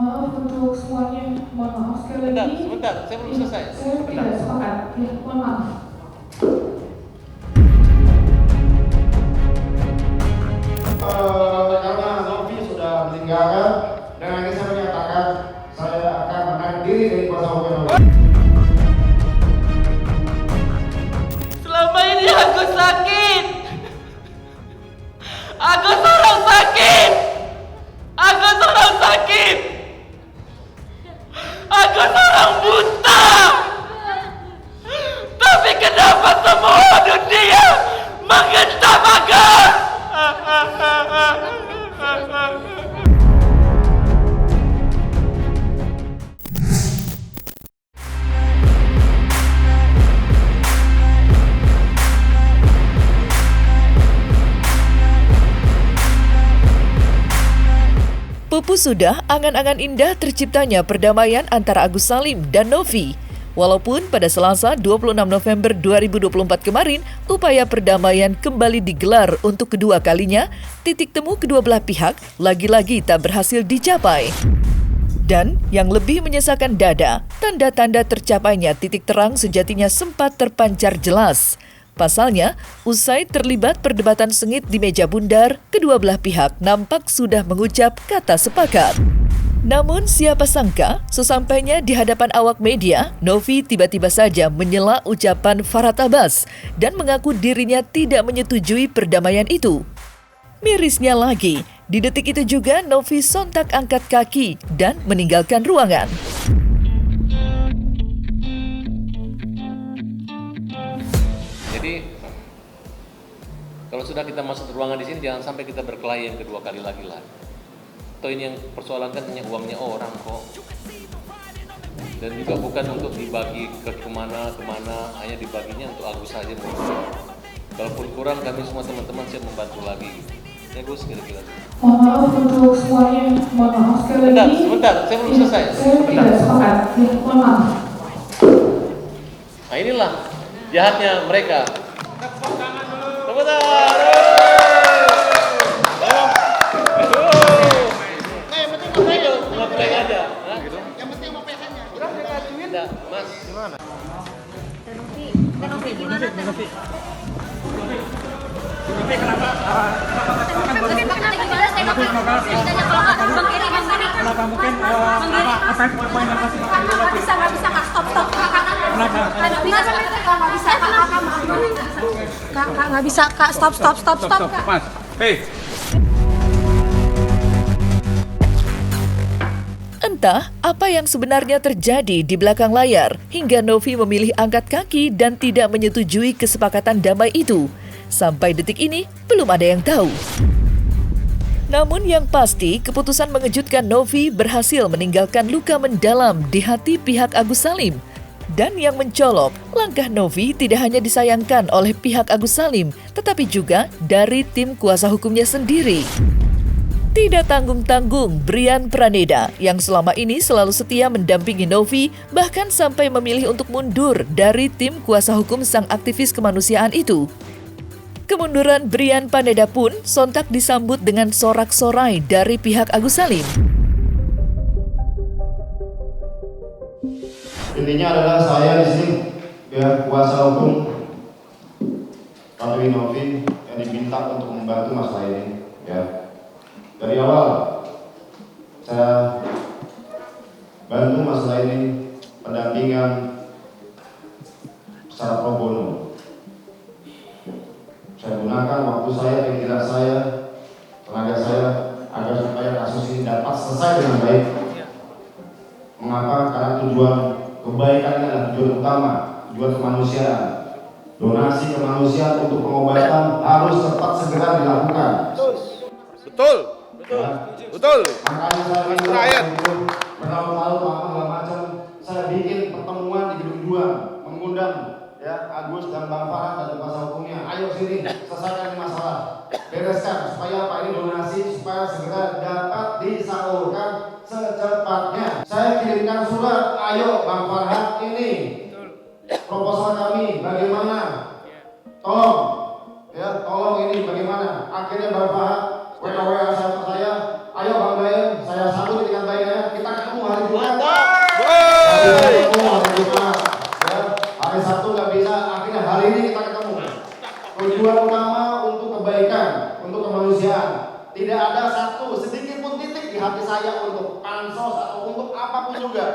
maaf untuk semuanya. Mohon maaf sekali lagi. Sebentar, saya belum selesai. Saya tidak sepakat. Ya, mohon maaf. Karena Novi sudah meninggalkan, dengan ini saya menyatakan saya akan menarik diri dari kuasa hukum Novi. Selama ini aku sakit. Aku seorang sakit. Aku seorang sakit. Aku seorang buta. Tapi kenapa semua dunia mengentam aku? Pupus sudah angan-angan indah terciptanya perdamaian antara Agus Salim dan Novi. Walaupun pada Selasa 26 November 2024 kemarin, upaya perdamaian kembali digelar untuk kedua kalinya, titik temu kedua belah pihak lagi-lagi tak berhasil dicapai. Dan yang lebih menyesakan dada, tanda-tanda tercapainya titik terang sejatinya sempat terpancar jelas. Pasalnya, usai terlibat perdebatan sengit di meja bundar, kedua belah pihak nampak sudah mengucap kata sepakat. Namun siapa sangka, sesampainya di hadapan awak media, Novi tiba-tiba saja menyela ucapan Farhad Abbas dan mengaku dirinya tidak menyetujui perdamaian itu. Mirisnya lagi, di detik itu juga Novi sontak angkat kaki dan meninggalkan ruangan. Jadi kalau sudah kita masuk ruangan di sini jangan sampai kita berkelahi yang kedua kali lagi lah. Atau ini yang persoalan kan hanya uangnya orang kok. Dan juga bukan untuk dibagi ke kemana-kemana, hanya dibaginya untuk Agus saja. Kalaupun kurang kami semua teman-teman siap membantu lagi. Ya Gus kira-kira. Mohon maaf untuk semuanya. Mohon maaf sekali lagi. Sebentar, saya belum selesai. Saya tidak sepakat. Ya, mohon maaf. Nah inilah jahatnya mereka. Tepuk tangan dulu. Tepuk tangan. Mas, gimana? Novi gimana? Novi kenapa? mungkin gimana saya Novi? Ditanya kalau nggak Bang Giri. Kenapa mungkin apa poin yang kasih Novi? Nggak bisa kak, stop Kenapa? nggak bisa kak, nggak bisa kak, stop kak. Mas, hei. Entah apa yang sebenarnya terjadi di belakang layar hingga Novi memilih angkat kaki dan tidak menyetujui kesepakatan damai itu. Sampai detik ini belum ada yang tahu. Namun yang pasti keputusan mengejutkan Novi berhasil meninggalkan luka mendalam di hati pihak Agus Salim. Dan yang mencolok, langkah Novi tidak hanya disayangkan oleh pihak Agus Salim, tetapi juga dari tim kuasa hukumnya sendiri. Tidak tanggung-tanggung, Brian Praneda yang selama ini selalu setia mendampingi Novi bahkan sampai memilih untuk mundur dari tim kuasa hukum sang aktivis kemanusiaan itu. Kemunduran Brian Praneda pun sontak disambut dengan sorak-sorai dari pihak Agus Salim. Intinya adalah saya di sini ya kuasa hukum Fatwi Novi yang diminta untuk membantu masalah ini ya. Dari awal saya bantu masalah ini pendampingan secara pro bono. Saya gunakan waktu saya, pikiran saya, tenaga saya agar supaya kasus ini dapat selesai dengan baik. Mengapa? Karena tujuan kebaikan ini adalah tujuan utama, tujuan kemanusiaan. Donasi kemanusiaan untuk pengobatan harus cepat segera dilakukan. Betul. Betul. Makanya saya bertahun-tahun segala macam saya bikin pertemuan di gedung 2 mengundang ya Agus dan Bang Farhad dan kuasa hukumnya. Ayo sini selesaikan ini masalah. Bereskan supaya apa ini donasi supaya segera dapat disalurkan secepatnya. Saya kirimkan surat, ayo Bang Farhad ini proposal kami bagaimana? Tolong ya, tolong ini bagaimana? Akhirnya Bang Farhad WA saya, ayo Bang Brian, saya sambut dengan baik ya, kita Hari Sabtu nggak bisa, akhirnya hari ini kita ketemu. Tujuan utama untuk kebaikan, untuk kemanusiaan. Tidak ada satu sedikit pun titik di hati saya untuk pansos atau untuk apapun juga.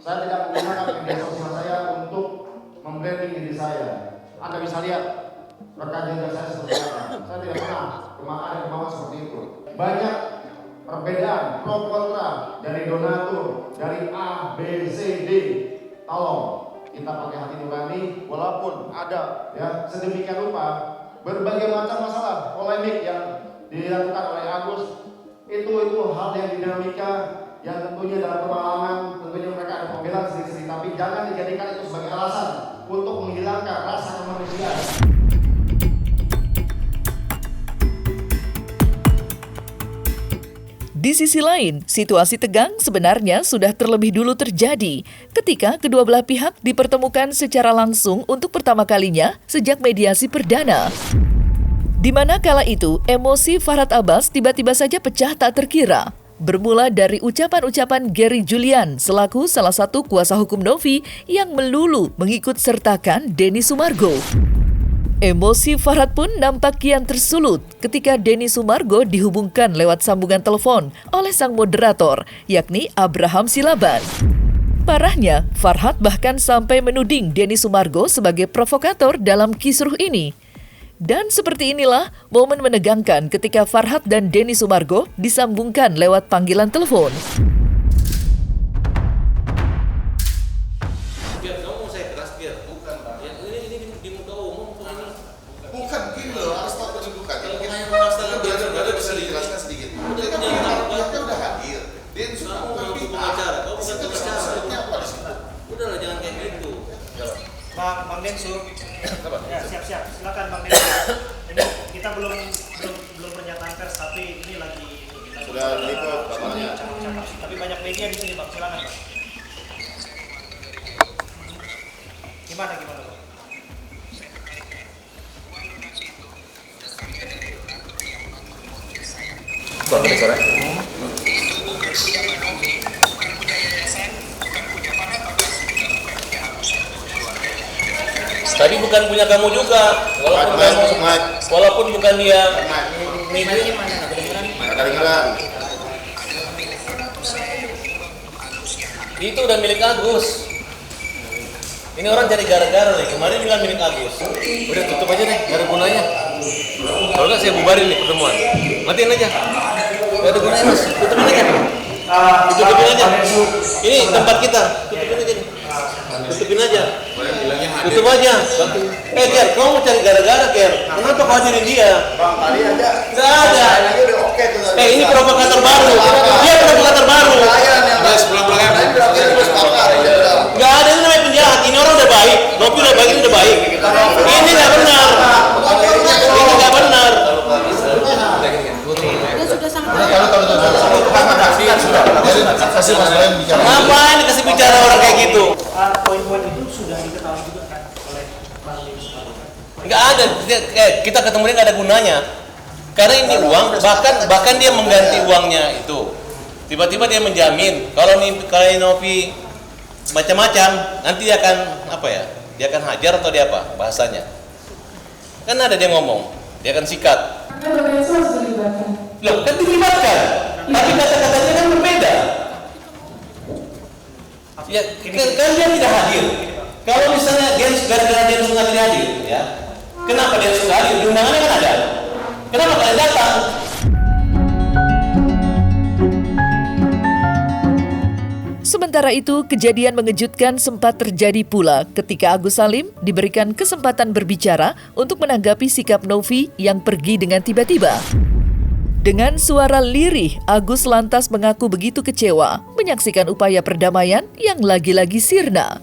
Saya tidak menggunakan media sosial saya untuk membranding diri saya. Anda bisa lihat rekam jejak saya seperti apa. Saya tidak pernah kemauan seperti itu. Banyak perbedaan pro kontra dari donatur, dari A, B, C, D. Tolong kita pakai hati nurani, walaupun ada ya sedemikian rupa berbagai macam masalah polemik yang dilakukan oleh Agus, itu hal yang dinamika yang tentunya dalam pengalaman, tentunya mereka ada pembelaan sedikit-sedikit, tapi jangan dijadikan itu sebagai alasan untuk menghilangkan rasa kemanusiaan. Di sisi lain, situasi tegang sebenarnya sudah terlebih dulu terjadi ketika kedua belah pihak dipertemukan secara langsung untuk pertama kalinya sejak mediasi perdana. Di mana kala itu, emosi Farhad Abbas tiba-tiba saja pecah tak terkira. Bermula dari ucapan-ucapan Gary Julian selaku salah satu kuasa hukum Novi yang melulu mengikut sertakan Denny Sumargo. Emosi Farhad pun nampak kian tersulut ketika Denny Sumargo dihubungkan lewat sambungan telepon oleh sang moderator, yakni Abraham Silaban. Parahnya, Farhad bahkan sampai menuding Denny Sumargo sebagai provokator dalam kisruh ini. Dan seperti inilah momen menegangkan ketika Farhad dan Denny Sumargo disambungkan lewat panggilan telepon. Bang Densu, ya siap-siap, silakan Bang Densu. Ini kita belum pernyataan pers, tapi ini lagi kita sudah meliput bapaknya. Tapi banyak media di sini Bang, silakan Bang. Gimana Bang? Bang, suara. Tadi bukan punya kamu juga, walaupun bukan dia. Itu udah milik Agus. Ini orang cari gara-gara nih. Kemarin bilang milik Agus. Udah tutup aja deh, gak ada gunanya. Kalau nggak saya bubarin nih pertemuan. Matiin aja. Gak ada gunanya Mas. Tutupin aja. Tutupin aja. Ini tempat kita. Tutupin aja nih. Tutupin aja. Tutup aja. Ker, kamu mau cari gara-gara, Ker. Kenapa kau hadirin dia? Bang, tadi aja. Nggak ada. Lagi udah oke tuh. Ini provokator baru. Dia provokator baru. Nggak ada yang namanya penjahat. Ini orang udah baik. Novi udah baik, ini udah baik. Ini nggak benar. Ini nggak benar. Ngapain dikasih bicara orang kayak gitu? Poin-poin itu sudah diketahui juga kan oleh Bang Densu. Nggak ada. Kita ketemu dia nggak ada gunanya. Karena ini uang, bahkan dia mengganti uangnya itu. Tiba-tiba dia menjamin kalau Novi macam-macam, nanti dia akan apa ya? Dia akan hajar atau dia apa bahasanya? Kan ada dia ngomong, dia akan sikat. Anda bermedsos dilibatkan. Loh, kan dilibatkan, tapi kata-katanya kan berbeda. Ya, kan dia tidak hadir. Kalau misalnya dia gara-gara dia nggak hadir, ya, kenapa dia nggak hadir? Di undangannya kan ada. Kenapa kalian datang? Sementara itu, kejadian mengejutkan sempat terjadi pula ketika Agus Salim diberikan kesempatan berbicara untuk menanggapi sikap Novi yang pergi dengan tiba-tiba. Dengan suara lirih, Agus lantas mengaku begitu kecewa menyaksikan upaya perdamaian yang lagi-lagi sirna.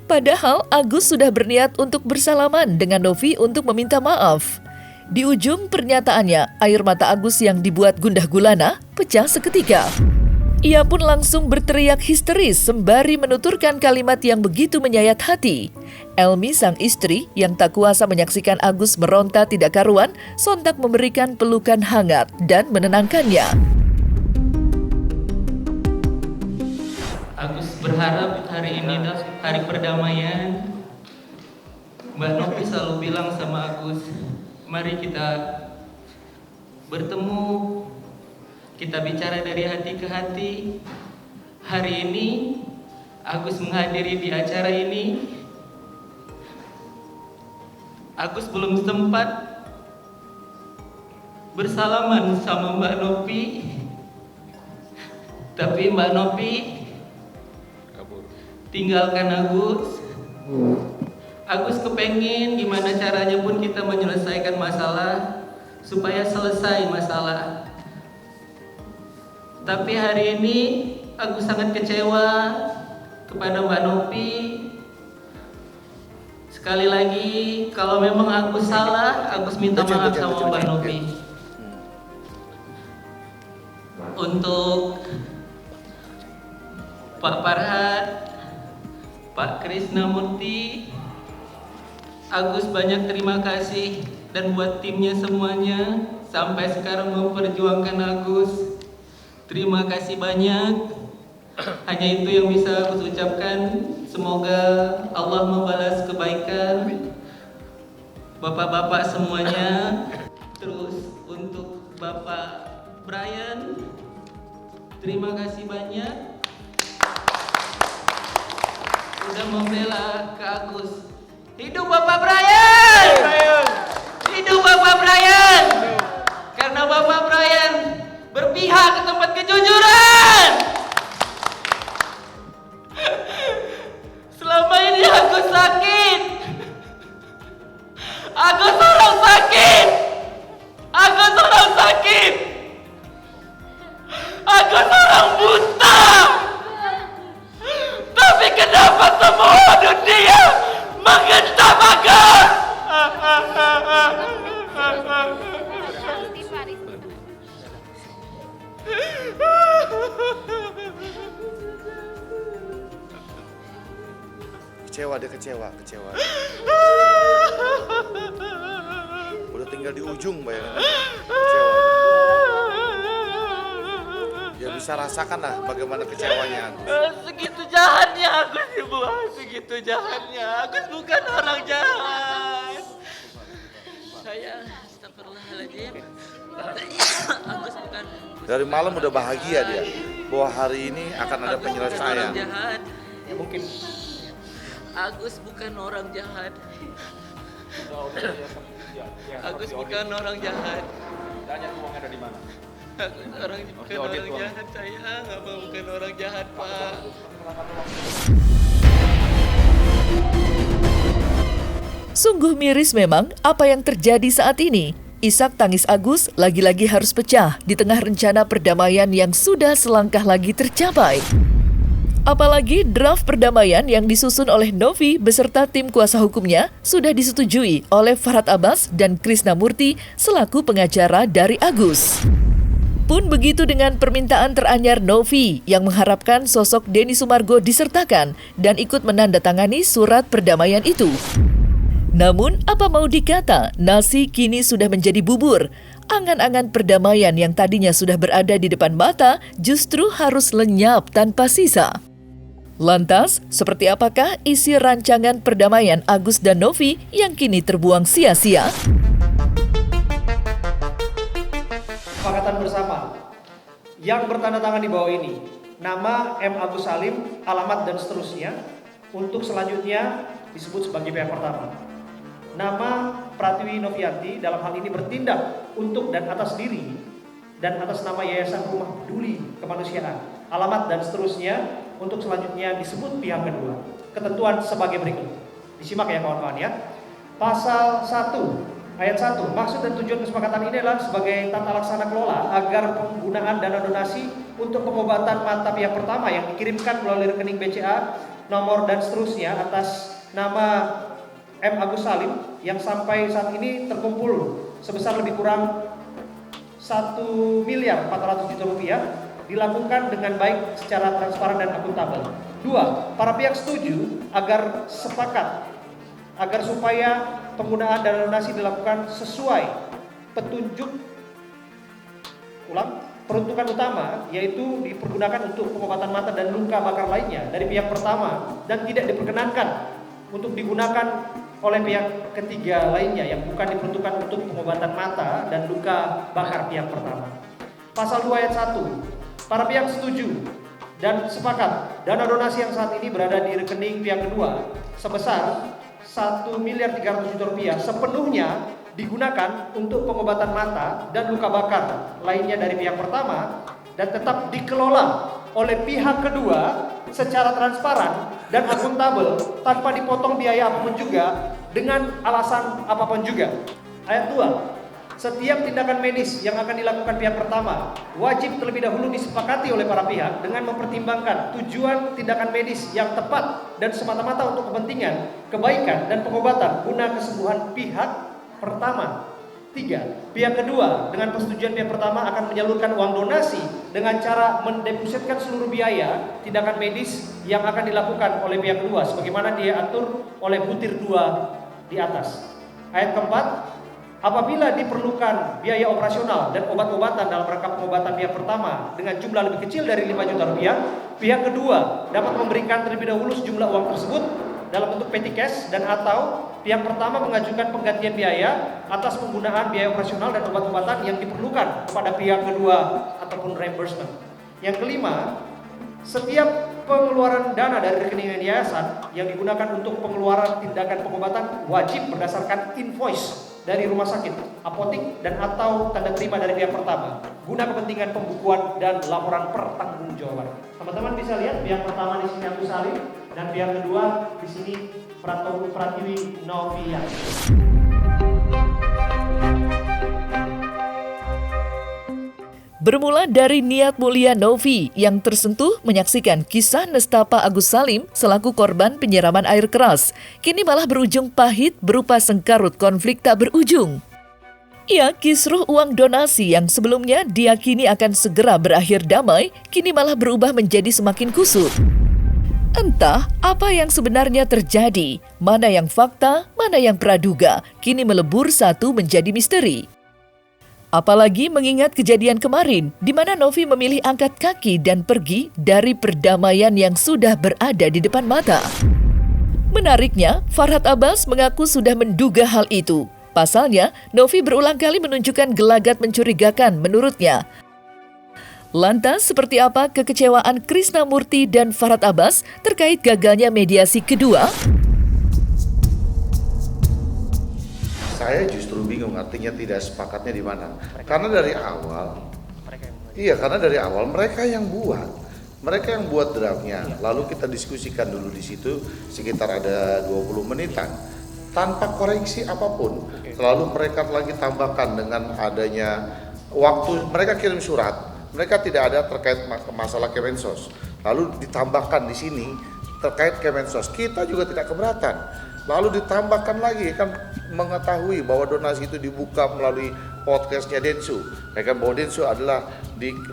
Padahal Agus sudah berniat untuk bersalaman dengan Novi untuk meminta maaf. Di ujung pernyataannya, air mata Agus yang dibuat gundah gulana pecah seketika. Ia pun langsung berteriak histeris sembari menuturkan kalimat yang begitu menyayat hati. Elmi, sang istri yang tak kuasa menyaksikan Agus meronta tidak karuan, sontak memberikan pelukan hangat dan menenangkannya. Agus berharap hari perdamaian, Mbak Novi selalu bilang sama Agus, mari kita bertemu, kita bicara dari hati ke hati. Hari ini Agus menghadiri di acara ini. Agus belum sempat bersalaman sama Mbak Novi, tapi Mbak Novi tinggalkan Agus. Agus kepengen gimana caranya pun kita menyelesaikan masalah supaya selesai masalah. Tapi hari ini Agus sangat kecewa kepada Mbak Novi. Sekali lagi, kalau memang Agus salah, Agus minta maaf sama Mbak Novi. Untuk Pak Farhat, Pak Krisnamurti, Agus banyak terima kasih, dan buat timnya semuanya sampai sekarang memperjuangkan Agus. Terima kasih banyak. Hanya itu yang bisa Agus ucapkan. Semoga Allah membalas kebaikan Bapak-bapak semuanya. Terus untuk Bapak Brian, terima kasih banyak sudah membela ke Agus. Hidup Bapak Brian! Hidup Bapak Brian! Karena Bapak Brian berpihak ke tempat kejujuran. Selama ini Agus sakit. Agus orang sakit. Agus orang sakit. Agus orang buta. Tapi kenapa semua dunia mengentam Agus? Kecewa. Udah tinggal di ujung, bayangin. Kecewa. Ya bisa rasakan lah bagaimana kecewanya Agus. Segitu jahatnya Agus, Ibu. Segitu jahatnya. Agus bukan orang jahat. Saya astagfirullahaladzim. Agus bukan. Dari malam udah bahagia dia bahwa hari ini akan ada penyelesaian. Jahat. Mungkin Agus bukan orang jahat. Agus bukan orang jahat. Tanya uangnya ada di mana? Agus bukan orang jahat. Saya nggak mau bukan orang jahat, Pak. Sungguh miris memang apa yang terjadi saat ini. Isak tangis Agus lagi-lagi harus pecah di tengah rencana perdamaian yang sudah selangkah lagi tercapai. Apalagi draft perdamaian yang disusun oleh Novi beserta tim kuasa hukumnya sudah disetujui oleh Farhat Abbas dan Krisnamurti selaku pengacara dari Agus. Pun begitu dengan permintaan teranyar Novi yang mengharapkan sosok Denny Sumargo disertakan dan ikut menandatangani surat perdamaian itu. Namun apa mau dikata, nasi kini sudah menjadi bubur. Angan-angan perdamaian yang tadinya sudah berada di depan mata justru harus lenyap tanpa sisa. Lantas, seperti apakah isi rancangan perdamaian Agus dan Novi yang kini terbuang sia-sia? Kesepakatan bersama yang bertanda tangan di bawah ini, nama M. Agus Salim, alamat dan seterusnya, untuk selanjutnya disebut sebagai pihak pertama. Nama Pratiwi Novianti dalam hal ini bertindak untuk dan atas diri dan atas nama Yayasan Rumah Peduli Kemanusiaan, alamat dan seterusnya, untuk selanjutnya disebut pihak kedua. Ketentuan sebagai berikut. Disimak ya kawan-kawan ya. Pasal 1 ayat 1. Maksud dan tujuan kesepakatan ini adalah sebagai tata laksana kelola agar penggunaan dana donasi untuk pengobatan mata pihak pertama yang dikirimkan melalui rekening BCA, nomor dan seterusnya atas nama M. Agus Salim yang sampai saat ini terkumpul sebesar lebih kurang 1.400.000.000 rupiah dilakukan dengan baik secara transparan dan akuntabel. 2. Para pihak setuju agar supaya penggunaan dana donasi dilakukan sesuai petunjuk peruntukan utama yaitu dipergunakan untuk pengobatan mata dan luka bakar lainnya dari pihak pertama dan tidak diperkenankan untuk digunakan oleh pihak ketiga lainnya yang bukan diperuntukkan untuk pengobatan mata dan luka bakar pihak pertama. Pasal 2 ayat 1. Para pihak setuju dan sepakat dana donasi yang saat ini berada di rekening pihak kedua sebesar 1.300.000.000 rupiah sepenuhnya digunakan untuk pengobatan mata dan luka bakar lainnya dari pihak pertama dan tetap dikelola oleh pihak kedua secara transparan dan akuntabel tanpa dipotong biaya apapun juga dengan alasan apapun juga. Ayat 2. Setiap tindakan medis yang akan dilakukan pihak pertama wajib terlebih dahulu disepakati oleh para pihak dengan mempertimbangkan tujuan tindakan medis yang tepat dan semata-mata untuk kepentingan, kebaikan, dan pengobatan guna kesembuhan pihak pertama. 3. Pihak kedua dengan persetujuan pihak pertama akan menyalurkan uang donasi dengan cara mendepositkan seluruh biaya tindakan medis yang akan dilakukan oleh pihak kedua sebagaimana diatur oleh butir 2 di atas. Ayat keempat. Apabila diperlukan biaya operasional dan obat-obatan dalam rangka pengobatan pihak pertama dengan jumlah lebih kecil dari 5 juta rupiah, pihak kedua dapat memberikan terlebih dahulu sejumlah uang tersebut dalam bentuk petty cash dan atau pihak pertama mengajukan penggantian biaya atas penggunaan biaya operasional dan obat-obatan yang diperlukan kepada pihak kedua ataupun reimbursement. Yang kelima, setiap pengeluaran dana dari rekening yayasan yang digunakan untuk pengeluaran tindakan pengobatan wajib berdasarkan invoice dari rumah sakit, apotik, dan atau tanda terima dari pihak pertama guna kepentingan pembukuan dan laporan pertanggungjawaban. Teman-teman bisa lihat pihak pertama di sini Agus Salim dan pihak kedua di sini Pratiwi Novia. Bermula dari niat mulia Novi yang tersentuh menyaksikan kisah nestapa Agus Salim selaku korban penyiraman air keras, kini malah berujung pahit berupa sengkarut konflik tak berujung. Ya, kisruh uang donasi yang sebelumnya diyakini akan segera berakhir damai, kini malah berubah menjadi semakin kusut. Entah apa yang sebenarnya terjadi, mana yang fakta, mana yang praduga, kini melebur satu menjadi misteri. Apalagi mengingat kejadian kemarin, di mana Novi memilih angkat kaki dan pergi dari perdamaian yang sudah berada di depan mata. Menariknya, Farhad Abbas mengaku sudah menduga hal itu. Pasalnya, Novi berulang kali menunjukkan gelagat mencurigakan menurutnya. Lantas, seperti apa kekecewaan Krisnamurti dan Farhad Abbas terkait gagalnya mediasi kedua? Saya justru bingung artinya tidak sepakatnya di mana. Karena dari awal mereka yang buat draftnya. Lalu kita diskusikan dulu di situ sekitar ada 20 menitan tanpa koreksi apapun. Lalu mereka lagi tambahkan dengan adanya waktu mereka kirim surat. Mereka tidak ada terkait masalah Kemensos. Lalu ditambahkan di sini terkait Kemensos. Kita juga tidak keberatan. Lalu ditambahkan lagi kan mengetahui bahwa donasi itu dibuka melalui podcastnya Densu. Kan bahwa Densu adalah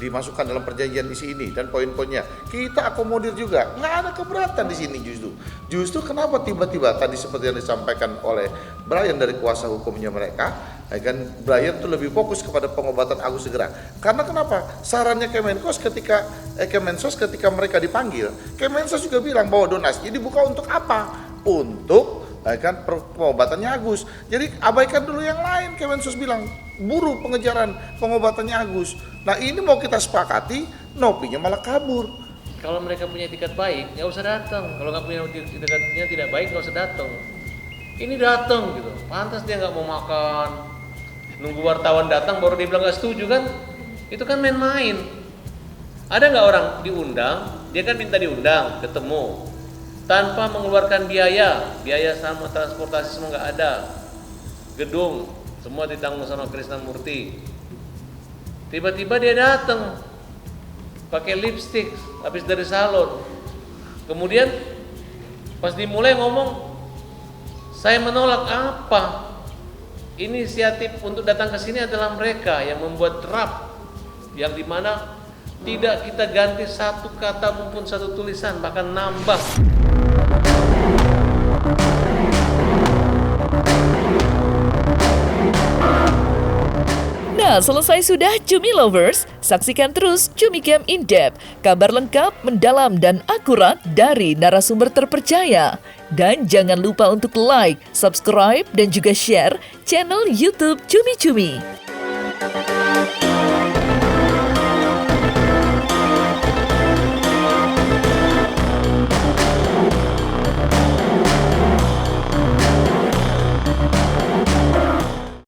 dimasukkan dalam perjanjian isi ini dan poin-poinnya kita akomodir juga. Nggak ada keberatan di sini justru kenapa tiba-tiba tadi seperti yang disampaikan oleh Brian dari kuasa hukumnya mereka, kan Brian itu lebih fokus kepada pengobatan Agus segera. Karena kenapa? Sarannya Kemensos ketika mereka dipanggil, Kemensos juga bilang bahwa donasinya dibuka untuk apa? Untuk kan pengobatannya Agus. Jadi abaikan dulu yang lain. Kemensos bilang buru pengejaran pengobatannya Agus. Nah ini mau kita sepakati, Novinya malah kabur. Kalau mereka punya etikat baik, nggak usah datang. Kalau nggak punya etikatnya tidak baik, nggak usah datang. Ini datang gitu. Pantas dia nggak mau makan. Nunggu wartawan datang baru dia bilang nggak setuju kan? Itu kan main-main. Ada nggak orang diundang? Dia kan minta diundang, ketemu. Tanpa mengeluarkan biaya sama transportasi semua nggak ada, gedung semua ditanggung sama Krisnamurti. Tiba-tiba dia datang pakai lipstick habis dari salon, kemudian pas dimulai ngomong saya menolak apa? Inisiatif untuk datang ke sini adalah mereka yang membuat draft yang dimana tidak kita ganti satu kata maupun satu tulisan, bahkan nambah. Nah, selesai sudah Cumi Lovers. Saksikan terus Cumi Camp In Depth, kabar lengkap, mendalam, dan akurat dari narasumber terpercaya. Dan jangan lupa untuk like, subscribe, dan juga share channel YouTube Cumi Cumi.